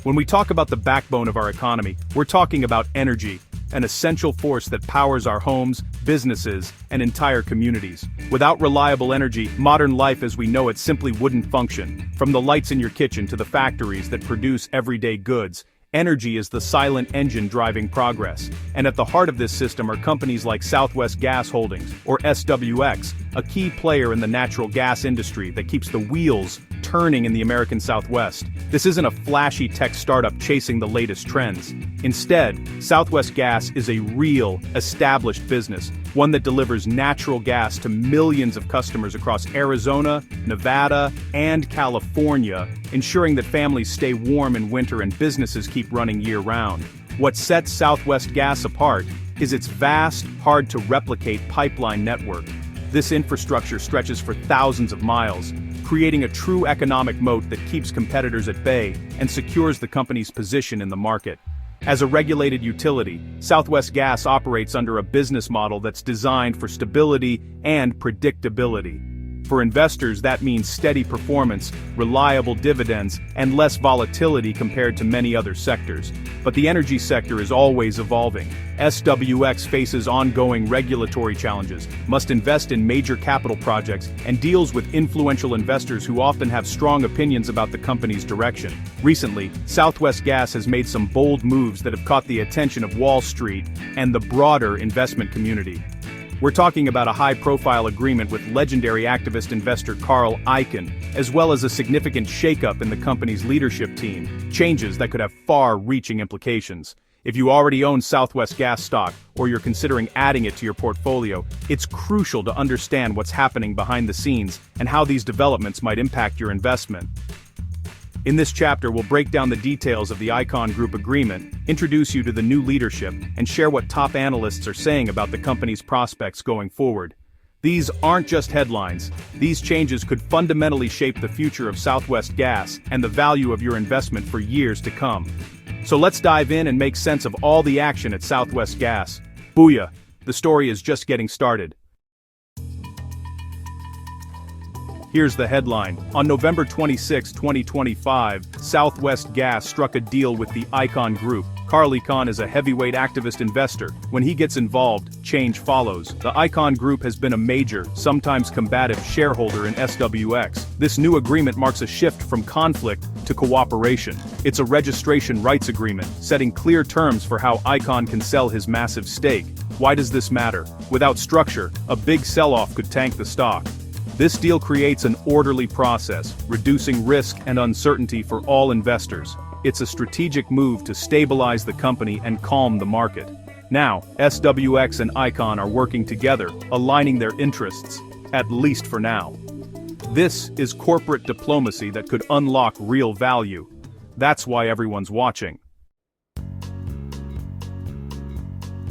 When we talk about the backbone of our economy, we're talking about energy, an essential force that powers our homes, businesses, and entire communities. Without reliable energy, modern life as we know it simply wouldn't function. From the lights in your kitchen to the factories that produce everyday goods, energy is the silent engine driving progress. And at the heart of this system are companies like Southwest Gas Holdings, or SWX, a key player in the natural gas industry that keeps the wheels turning in the American Southwest. This isn't a flashy tech startup chasing the latest trends. Instead, Southwest Gas is a real, established business, one that delivers natural gas to millions of customers across Arizona, Nevada, and California, ensuring that families stay warm in winter and businesses keep running year-round. What sets Southwest Gas apart is its vast, hard-to-replicate pipeline network. This infrastructure stretches for thousands of miles, creating a true economic moat that keeps competitors at bay and secures the company's position in the market. As a regulated utility, Southwest Gas operates under a business model that's designed for stability and predictability. For investors, that means steady performance, reliable dividends, and less volatility compared to many other sectors. But the energy sector is always evolving. SWX faces ongoing regulatory challenges, must invest in major capital projects, and deals with influential investors who often have strong opinions about the company's direction. Recently, Southwest Gas has made some bold moves that have caught the attention of Wall Street and the broader investment community. We're talking about a high-profile agreement with legendary activist investor Carl Icahn, as well as a significant shakeup in the company's leadership team, changes that could have far-reaching implications. If you already own Southwest Gas stock, or you're considering adding it to your portfolio, it's crucial to understand what's happening behind the scenes and how these developments might impact your investment. In this chapter, we'll break down the details of the Icahn Group agreement, introduce you to the new leadership, and share what top analysts are saying about the company's prospects going forward. These aren't just headlines. These changes could fundamentally shape the future of Southwest Gas and the value of your investment for years to come. So let's dive in and make sense of all the action at Southwest Gas. Booyah! The story is just getting started. Here's the headline. On November 26, 2025, Southwest Gas struck a deal with the Icahn Group. Carl Icahn is a heavyweight activist investor. When he gets involved, change follows. The Icahn Group has been a major, sometimes combative shareholder in SWX. This new agreement marks a shift from conflict to cooperation. It's a registration rights agreement, setting clear terms for how Icahn can sell his massive stake. Why does this matter? Without structure, a big sell-off could tank the stock. This deal creates an orderly process, reducing risk and uncertainty for all investors. It's a strategic move to stabilize the company and calm the market. Now, SWX and Icahn are working together, aligning their interests, at least for now. This is corporate diplomacy that could unlock real value. That's why everyone's watching.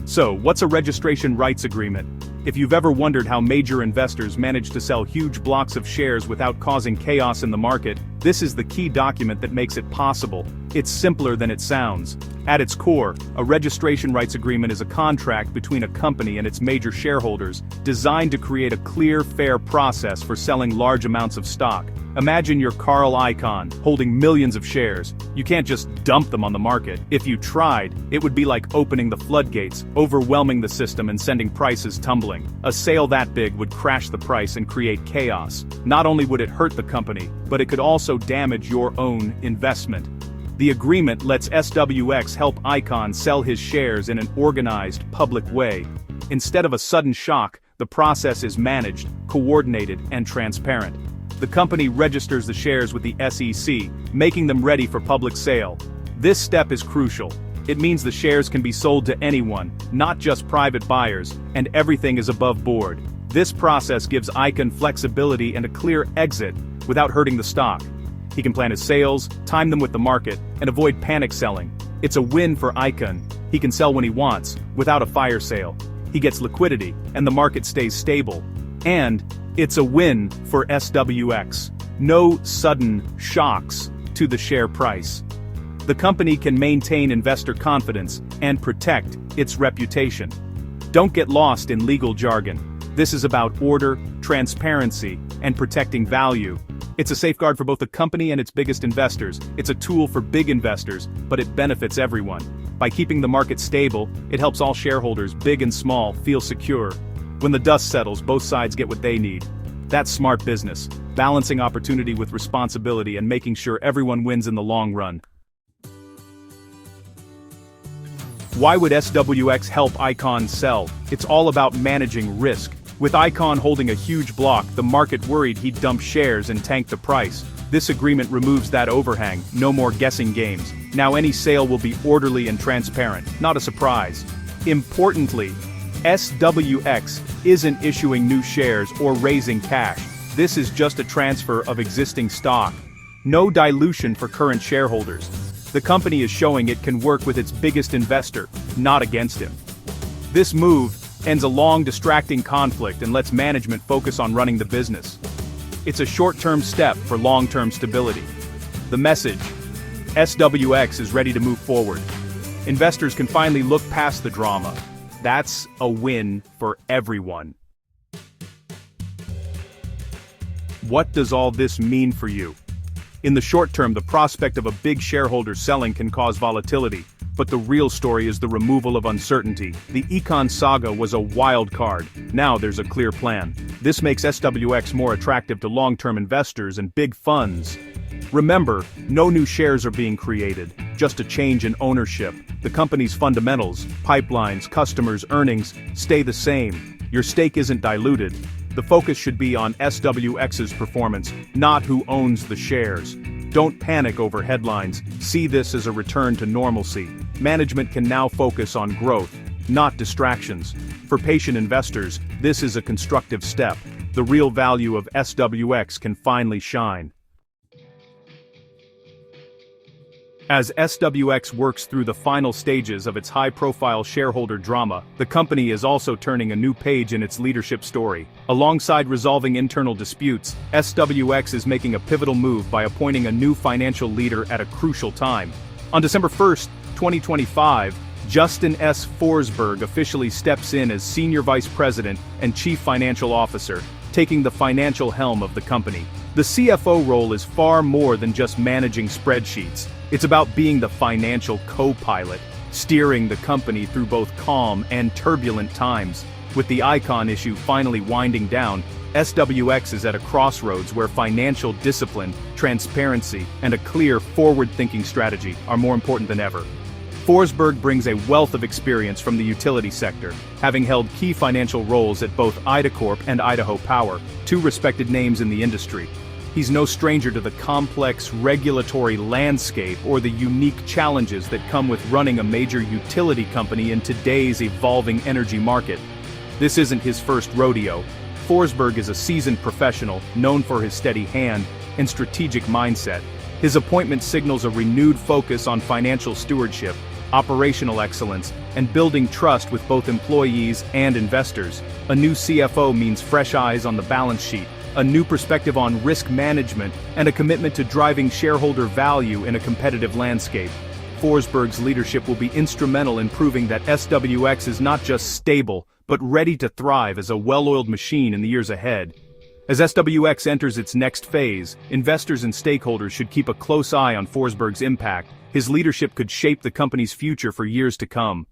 So, what's a registration rights agreement? If you've ever wondered how major investors manage to sell huge blocks of shares without causing chaos in the market, this is the key document that makes it possible. It's simpler than it sounds. At its core, a registration rights agreement is a contract between a company and its major shareholders, designed to create a clear, fair process for selling large amounts of stock. Imagine you're Carl Icahn, holding millions of shares. You can't just dump them on the market. If you tried, it would be like opening the floodgates, overwhelming the system and sending prices tumbling. A sale that big would crash the price and create chaos. Not only would it hurt the company, but it could also damage your own investment. The agreement lets SWX help Icahn sell his shares in an organized, public way. Instead of a sudden shock, the process is managed, coordinated, and transparent. The company registers the shares with the SEC, making them ready for public sale. This step is crucial. It means the shares can be sold to anyone, not just private buyers, and everything is above board. This process gives Icahn flexibility and a clear exit without hurting the stock. He can plan his sales, time them with the market, and avoid panic selling. It's a win for Icahn. He can sell when he wants, without a fire sale. He gets liquidity, and the market stays stable. And it's a win for SWX. No sudden shocks to the share price. The company can maintain investor confidence and protect its reputation. Don't get lost in legal jargon. This is about order, transparency, and protecting value. It's a safeguard for both the company and its biggest investors. It's a tool for big investors, but it benefits everyone. By keeping the market stable, it helps all shareholders, big and small, feel secure. When the dust settles, both sides get what they need. That's smart business, balancing opportunity with responsibility and making sure everyone wins in the long run. Why would SWX help Icahn sell? It's all about managing risk. With Icahn holding a huge block, the market worried he'd dump shares and tank the price. This agreement removes that overhang, no more guessing games. Now any sale will be orderly and transparent, not a surprise. Importantly, SWX isn't issuing new shares or raising cash. This is just a transfer of existing stock. No dilution for current shareholders. The company is showing it can work with its biggest investor, not against him. This move ends a long distracting conflict and lets management focus on running the business. It's a short-term step for long-term stability. The message: SWX is ready to move forward. Investors can finally look past the drama. That's a win for everyone. What does all this mean for you? In the short term, the prospect of a big shareholder selling can cause volatility, but the real story is the removal of uncertainty. The Icahn saga was a wild card. Now there's a clear plan. This makes SWX more attractive to long-term investors and big funds. Remember, no new shares are being created, just a change in ownership. The company's fundamentals, pipelines, customers, earnings, stay the same. Your stake isn't diluted. The focus should be on SWX's performance, not who owns the shares. Don't panic over headlines. See this as a return to normalcy. Management can now focus on growth, not distractions. For patient investors, this is a constructive step. The real value of SWX can finally shine. As SWX works through the final stages of its high-profile shareholder drama, the company is also turning a new page in its leadership story. Alongside resolving internal disputes, SWX is making a pivotal move by appointing a new financial leader at a crucial time. On December 1st, 2025, Justin S. Forsberg officially steps in as Senior Vice President and Chief Financial Officer, taking the financial helm of the company. The CFO role is far more than just managing spreadsheets. It's about being the financial co-pilot, steering the company through both calm and turbulent times. With the Icahn issue finally winding down, SWX is at a crossroads where financial discipline, transparency, and a clear, forward-thinking strategy are more important than ever. Forsberg brings a wealth of experience from the utility sector, having held key financial roles at both IDACorp and Idaho Power, two respected names in the industry. He's no stranger to the complex regulatory landscape or the unique challenges that come with running a major utility company in today's evolving energy market. This isn't his first rodeo. Forsberg is a seasoned professional, known for his steady hand and strategic mindset. His appointment signals a renewed focus on financial stewardship, operational excellence, and building trust with both employees and investors. A new CFO means fresh eyes on the balance sheet, a new perspective on risk management, and a commitment to driving shareholder value in a competitive landscape. Forsberg's leadership will be instrumental in proving that SWX is not just stable, but ready to thrive as a well-oiled machine in the years ahead. As SWX enters its next phase, investors and stakeholders should keep a close eye on Forsberg's impact. His leadership could shape the company's future for years to come.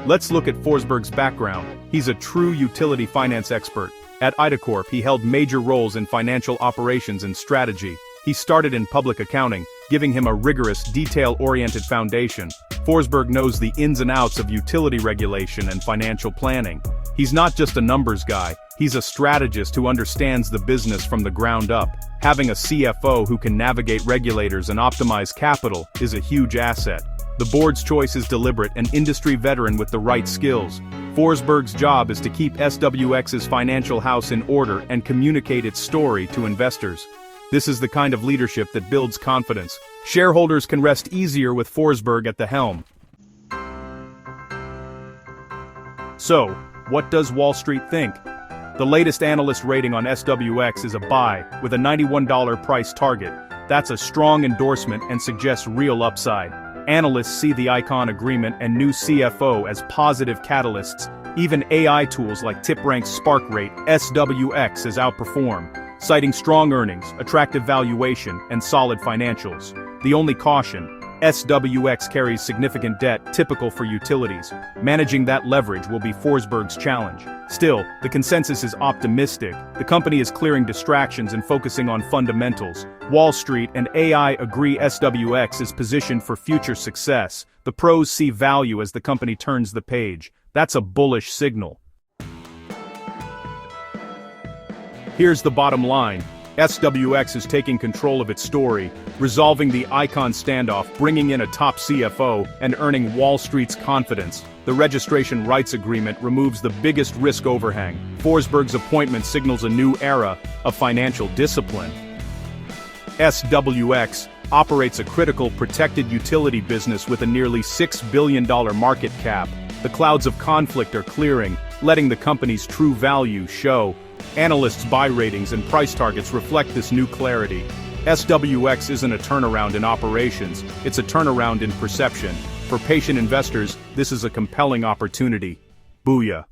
Let's look at Forsberg's background. He's a true utility finance expert. At IDACorp, he held major roles in financial operations and strategy. He started in public accounting, giving him a rigorous, detail-oriented foundation. Forsberg knows the ins and outs of utility regulation and financial planning. He's not just a numbers guy, he's a strategist who understands the business from the ground up. Having a CFO who can navigate regulators and optimize capital is a huge asset. The board's choice is deliberate, an industry veteran with the right skills. Forsberg's job is to keep SWX's financial house in order and communicate its story to investors. This is the kind of leadership that builds confidence. Shareholders can rest easier with Forsberg at the helm. So, what does Wall Street think? The latest analyst rating on SWX is a buy, with a $91 price target. That's a strong endorsement and suggests real upside. Analysts see the Icahn agreement and new CFO as positive catalysts. Even AI tools like TipRank's Spark Rate (SWX) has outperformed, citing strong earnings, attractive valuation, and solid financials. The only caution: SWX carries significant debt, typical for utilities. Managing that leverage will be Forsberg's challenge. Still, the consensus is optimistic. The company is clearing distractions and focusing on fundamentals. Wall Street and AI agree SWX is positioned for future success. The pros see value as the company turns the page. That's a bullish signal. Here's the bottom line. SWX is taking control of its story, resolving the Icahn standoff, bringing in a top CFO, and earning Wall Street's confidence. The registration rights agreement removes the biggest risk overhang. Forsberg's appointment signals a new era of financial discipline. SWX operates a critical protected utility business with a nearly $6 billion market cap. The clouds of conflict are clearing, letting the company's true value show. Analysts' buy ratings and price targets reflect this new clarity. SWX isn't a turnaround in operations, it's a turnaround in perception. For patient investors, this is a compelling opportunity. Booyah!